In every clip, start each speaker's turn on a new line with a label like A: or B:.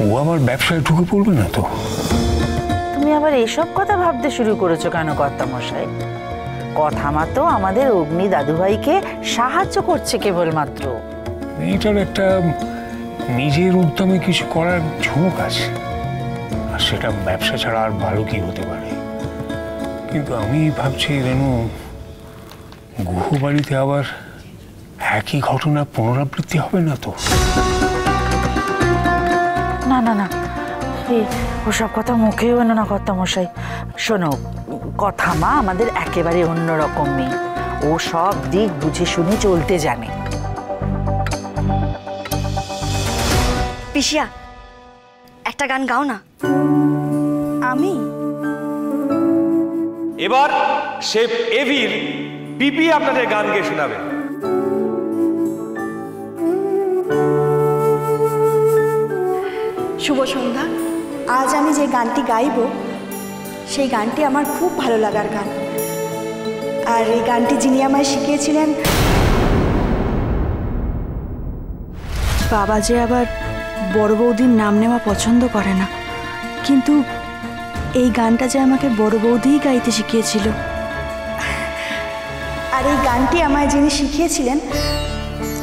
A: ও আমার ব্যবসায় ঢুকে পড়বে না তো?
B: তুমি আবার এসব কথা ভাবতে শুরু করেছো কেন কর্তামশাই? কথা মাত্র আমাদের অগ্নি দাদুভাইকে সাহায্য করছে কেবলমাত্র।
A: এইটার একটা নিজের উদ্যমে কিছু করার ঝোঁক আছে, আর সেটা ব্যবসা ছাড়া আর ভালো কি হতে পারে। কিন্তু আমি ভাবছি রেনু, গুহবাড়িতে আবার একই ঘটনা পুনরাবৃত্তি হবে না তো?
B: না না না, ওসব কথা মুখেও এনো না কর্তামশাই। শোনো, কথা মা আমাদের একেবারে অন্যরকম মেয়ে, ও সব দিক বুঝে শুনে চলতে জানে।
C: পিসিয়া, একটা গান গাও না।
D: আমি
E: এবার শেফ এভির পিপি আপনাদের গান গেয়ে শোনাবে।
D: শুভ সন্ধ্যা। আজ আমি যে গানটি গাইব সেই গানটি আমার খুব ভালো লাগার গান, আর এই গানটি যিনি আমায় শিখিয়েছিলেন, বাবা যে আবার বড় বৌদির নাম নেওয়া পছন্দ করে না, কিন্তু এই গানটা যে আমাকে বড় বৌদিই গাইতে শিখিয়েছিল। আর এই গানটি আমায় যিনি শিখিয়েছিলেন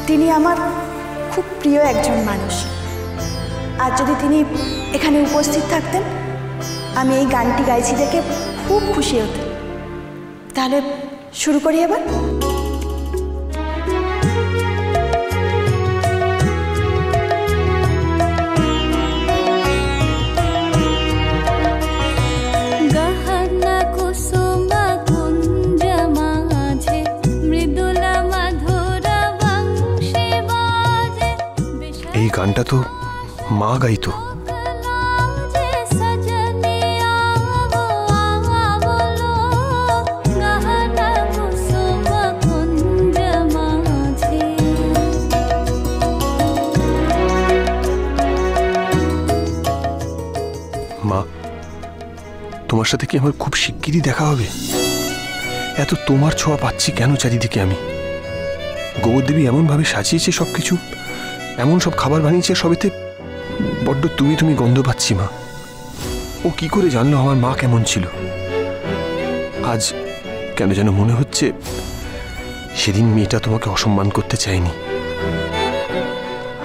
D: তিনি আমার খুব প্রিয় একজন মানুষ। আর যদি তিনি এখানে উপস্থিত থাকতেন, আমি এই গানটি গাইছি দেখে খুব খুশি হতেন। তাহলে শুরু করি এবার।
F: এই গানটা তো মা গাইতো। মা, তোমার সাথে কি আমার খুব শিগগিরই দেখা হবে? এত তোমার ছোঁয়া পাচ্ছি কেন চারিদিকে আমি? গোবরদেবী এমন ভাবে সাজিয়েছে সবকিছু, এমন সব খাবার বানিয়েছে, সবেতে বড্ড তুমি তুমি গন্ধ পাচ্ছি মা। ও কি করে জানলো আমার মা কেমন ছিল? আজ কেন যেন মনে হচ্ছে সেদিন মেয়েটা তোমাকে অসম্মান করতে চায়নি।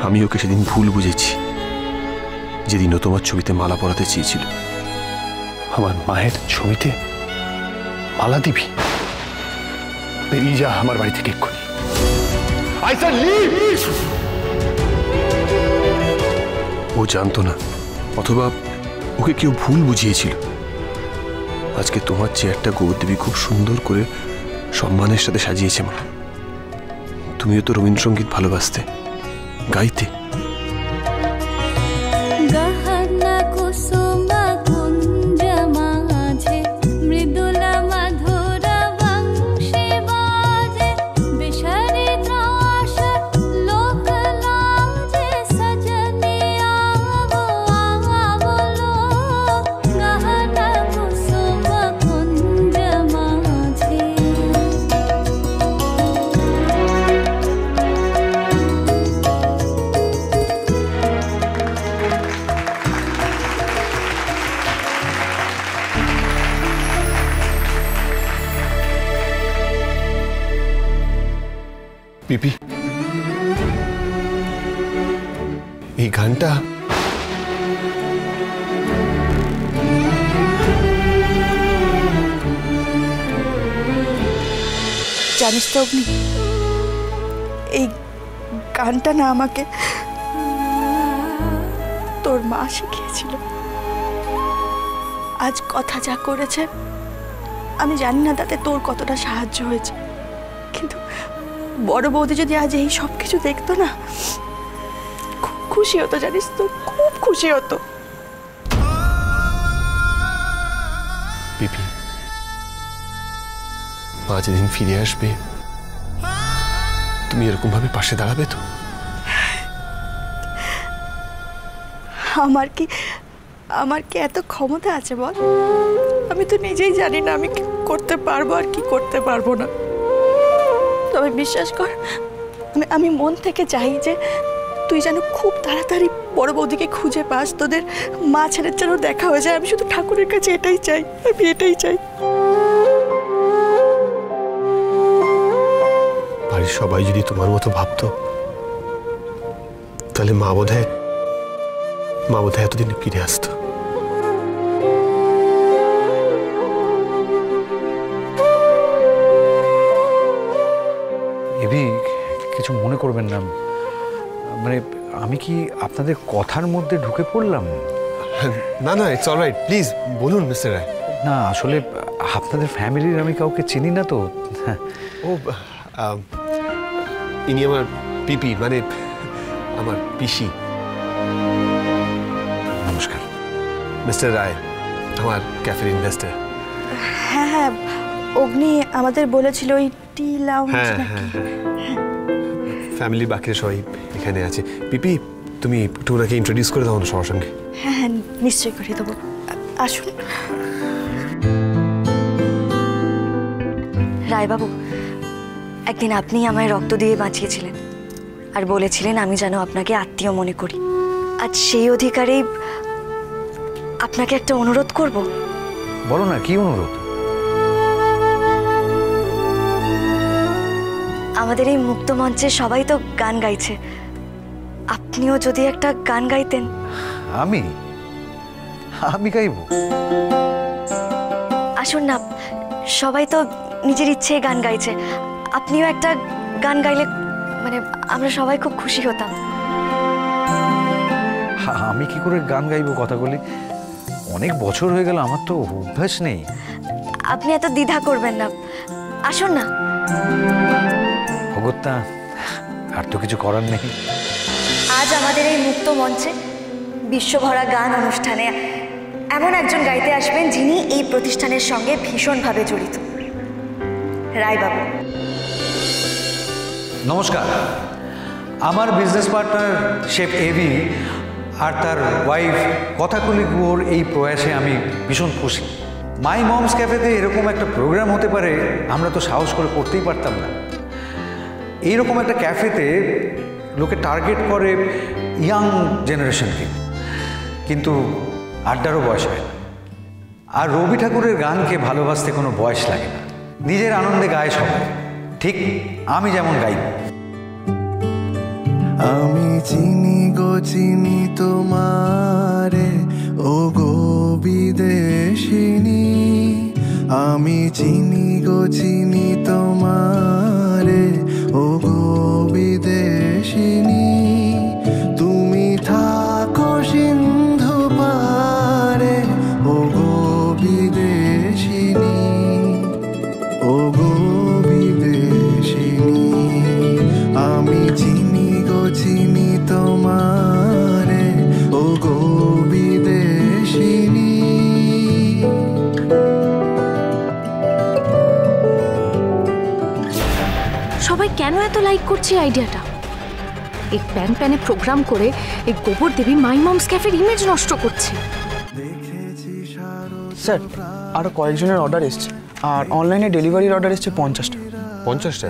F: আমি ওকে সেদিন ভুল বুঝেছি, যেদিন ও তোমার ছবিতে মালা পরাতে চেয়েছিল।
A: আমার মায়ের ছবিতে মালা দিবি? বেরিয়ে যা আমার বাড়ি থেকে এক্ষুনি।
F: ও জানতো না, অথবা ওকে কেউ ভুল বুঝিয়েছিল। আজকে তোমার চেয়ারটা গোবরদেবী খুব সুন্দর করে সম্মানের সাথে সাজিয়েছে মা। তুমিও তো রবীন্দ্রসঙ্গীত ভালোবাসতে, গাইতে। পিপি, এই গানটা
D: জানিস তো অগ্নি, এই গানটা না আমাকে তোর মা শিখিয়েছিল। আজ কথা যা করেছে আমি জানি না তাতে তোর কতটা সাহায্য হয়েছে, কিন্তু বড় বৌদি যদি আজ এই সব কিছু দেখতো না, খুব খুশি হতো, জানিস তো, খুব খুশি হতো।
F: পিপি, মা যেদিন ফিরে আসবে তুমি এরকম ভাবে পাশে দাঁড়াবে তো?
D: আমার কি এত ক্ষমতা আছে বল? আমি তো নিজেই জানি না আমি কি করতে পারবো আর কি করতে পারবো না। তবে বিশ্বাস কর, আমি মন থেকে চাই যে তুই যেন খুব তাড়াতাড়ি বড় বৌদিকে খুঁজে পাস, তোদের মা ছেলের যেন দেখা হয়ে যায়। আমি শুধু ঠাকুরের কাছে এটাই চাই, আমি এটাই চাই।
F: বাড়ির সবাই যদি তোমার মতো ভাবতো তাহলে মা বোধহয় এতদিন ফিরে আসতো।
G: এবি, কিছু মনে করবেন না, মানে আমি কি আপনাদের কথার মধ্যে ঢুকে পড়লাম?
F: না না, ইটস অলরাইট, প্লিজ বলুন মিস্টার রায়।
G: না আসলে আপনাদের ফ্যামিলির আমি কাউকে চিনি না তো।
F: ও ইনি আমার পিপি, মানে আমার পিসি।
G: নমস্কার।
F: মিস্টার রায় আমার ক্যাফের ইনভেস্টর।
D: হ্যাঁ হ্যাঁ, অগ্নি আমাদের বলেছিল ওই টি লাউঞ্জ
F: হ্যাঁ
D: নাকি।
F: হ্যাঁ, ফ্যামিলির বাকিরা সবাই এখানে আছে। পিপি, তুমি একটু ওনাকে ইন্ট্রোডিউস করে দাও না সবার সঙ্গে।
D: হ্যাঁ হ্যাঁ, নিশ্চয়ই করে দেবো, আসুন।
C: রায়বাবু, একদিন আপনি আমায় রক্ত দিয়ে বাঁচিয়েছিলেন আর বলেছিলেন আমি যেন আপনাকে আত্মীয় মনে করি। আজ সেই অধিকারেই আপনাকে একটা অনুরোধ করব।
G: বলো না, কি অনুরোধ?
C: আমাদের এই মুক্ত মঞ্চে সবাই তো গান গাইছে, আপনিও যদি একটা গান গাইতেন।
G: আমি গাইব?
C: আসুন না, সবাই তো নিজের ইচ্ছে গান গাইছে, আপনিও একটা গান গাইলে মানে আমরা সবাই খুব খুশি হতাম।
G: আমি কি করে গান গাইবো কথাগুলি? অনেক বছর হয়ে গেল, আমার তো অভ্যাস নেই।
C: আপনি এত দ্বিধা করবেন না, আসুন না।
G: অগত্যা, আর তো কিছু করার নেই।
C: আজ আমাদের এই মুক্ত মঞ্চে বিশ্বভরা গান অনুষ্ঠানে এমন একজন গাইতে আসবেন যিনি এই প্রতিষ্ঠানের সঙ্গে ভীষণভাবে জড়িত, রায়বাবু।
G: নমস্কার, আমার বিজনেস পার্টনার শেফ এভি আর তার ওয়াইফ কথাকলি গুহর এই প্রয়াসে আমি ভীষণ খুশি। মাই মমস ক্যাফেতে এরকম একটা প্রোগ্রাম হতে পারে আমরা তো সাহস করে করতেই পারতাম না। এইরকম একটা ক্যাফেতে লোকে টার্গেট করে ইয়াং জেনারেশনকে, কিন্তু আড্ডারও বয়স হয় না। আর রবি ঠাকুরের গানকে ভালোবাসতে কোনো বয়স লাগে না, নিজের আনন্দে গায় সবাই, ঠিক আমি যেমন গাইব।
H: আমি চিনি গো চিনি তোমারে, ও গো বিদেশিনী। আমি চিনি গো চিনি তোমারে, ও গো বিদেশিনী। তুমি থাকো সিন্ধু পারে, ও গো বিদেশিনী, ও গো বিদেশিনী। আমি চিনি গো চিনি তোমারে, ও গো বিদেশিনী।
I: সবাই কেন এত লাইক করছে আইডিয়াটা? এই প্যান প্যানে প্রোগ্রাম করে এই গোবর দেবী মাই মমস ক্যাফের ইমেজ নষ্ট করছে।
J: স্যার, আরো কয়েকজনের অর্ডার এসছে, আর অনলাইনে ডেলিভারির অর্ডার এসছে 50টা।
F: 50টা?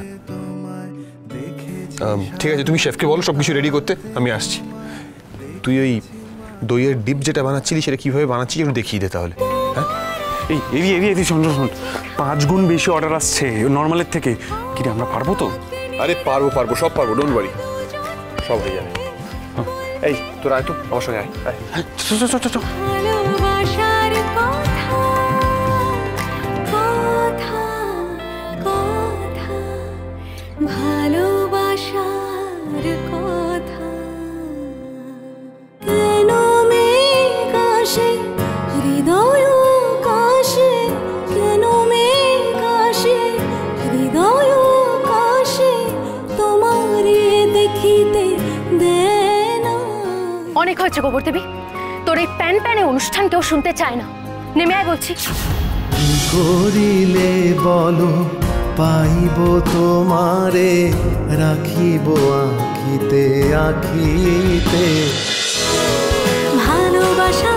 F: ঠিক আছে, তুমি শেফকে বলো সব কিছু রেডি করতে, আমি আসছি। তুই ওই দইয়ের ডিপ যেটা বানাচ্ছিলি সেটা কীভাবে বানাচ্ছিস একটু দেখিয়ে দে তাহলে। হ্যাঁ,
J: এই শোন, 5 গুণ বেশি অর্ডার আসছে নর্মালের থেকে। কি রে, আমরা পারবো তো?
F: আরে পারবো, সব পারবো, ডোন্ট ওয়ারি, সব হয়ে যাবে। এই তোর আয় তো আমার সঙ্গে আয়।
J: চ।
I: অনেক হয়েছে গোবর দেবী, তোর এই প্যান প্যানে অনুষ্ঠান কেউ শুনতে চায় না, নেমে আয় বলছি।
H: কি করিলে বলো পাইব তোমারে, রাখিব আখিতে আখিতে।
I: ভালোবাসা